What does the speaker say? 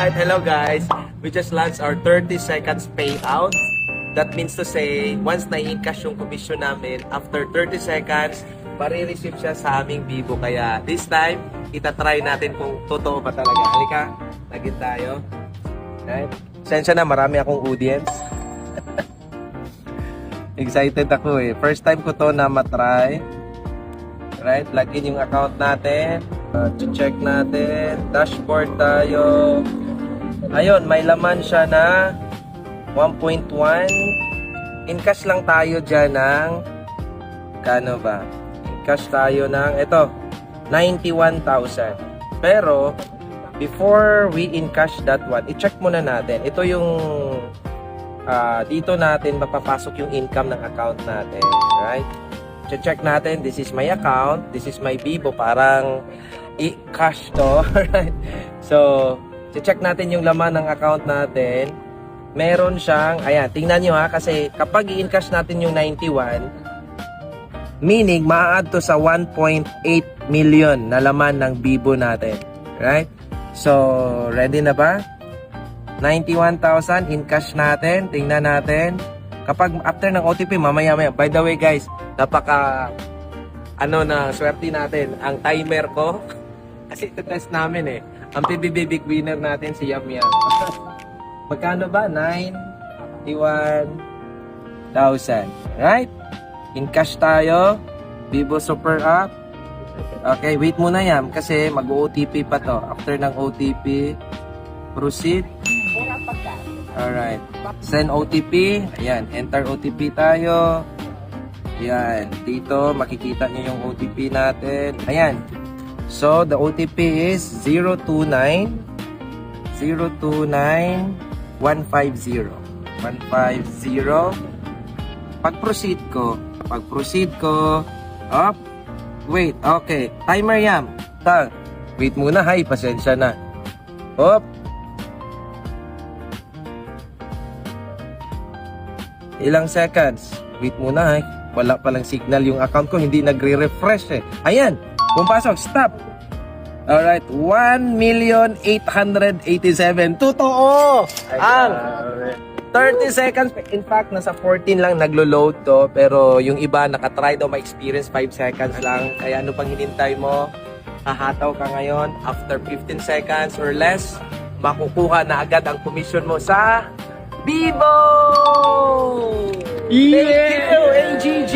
Alright, hello guys. We just launched our 30 seconds payout. That means to say, once na-encash yung commission namin, after 30 seconds, marireceive siya sa aming Bibo. Kaya this time, itatry natin kung totoo ba talaga. Halika, lagin tayo. Right? Sensya na, marami akong audience. Excited ako eh. First time ko to na matry. Right? Lagin yung account natin. Check natin. Dashboard tayo. Ayun, may laman siya na 1.1. In cash lang tayo dyan ng kano ba? In cash tayo ng ito 91,000. Pero before we in cash that one, i-check muna natin. Ito yung dito natin mapapasok yung income ng account natin, right? Check natin, this is my account, this is my Bibo, parang i-cash to, right? So, check natin yung laman ng account natin. Meron siyang, ayan, tingnan nyo ha, kasi kapag i-encash natin yung 91, meaning ma-add to sa 1.8 million na laman ng Bibo natin, right? So, ready na ba? 91,000 in cash natin. Tingnan natin. Kapag after ng OTP, mamaya. By the way guys, napaka na swerte natin. Ang timer ko, kasi ito-test namin eh. Ang PBB big winner natin si Yam Yam. Magkano ba? 91,000. Right? In cash tayo. Bibo Super App. Okay, wait muna Yam kasi mag-OTP pa to. After ng OTP, proceed. Alright. Send OTP. Ayan. Enter OTP tayo. Ayan. Dito, makikita nyo yung OTP natin. Ayan. So, the OTP is 029 150. 150. Pag-proceed ko, up. Wait, okay. Timer Yam. Wait muna, hay. Pasensya na. Up. Ilang seconds. Wait muna, wala palang signal yung account ko, hindi nagre-refresh eh. Ayan, pumpasok, stop. Alright, 1,887,000. Totoo! Ang 30 seconds. In fact, nasa 14 lang naglo-load to. Pero yung iba, nakatry daw ma-experience 5 seconds lang. Kaya ano pang hinintay mo? Hahataw ka ngayon. After 15 seconds or less, makukuha na agad ang commission mo sa Bibo! Yeah! Thank you, AGG!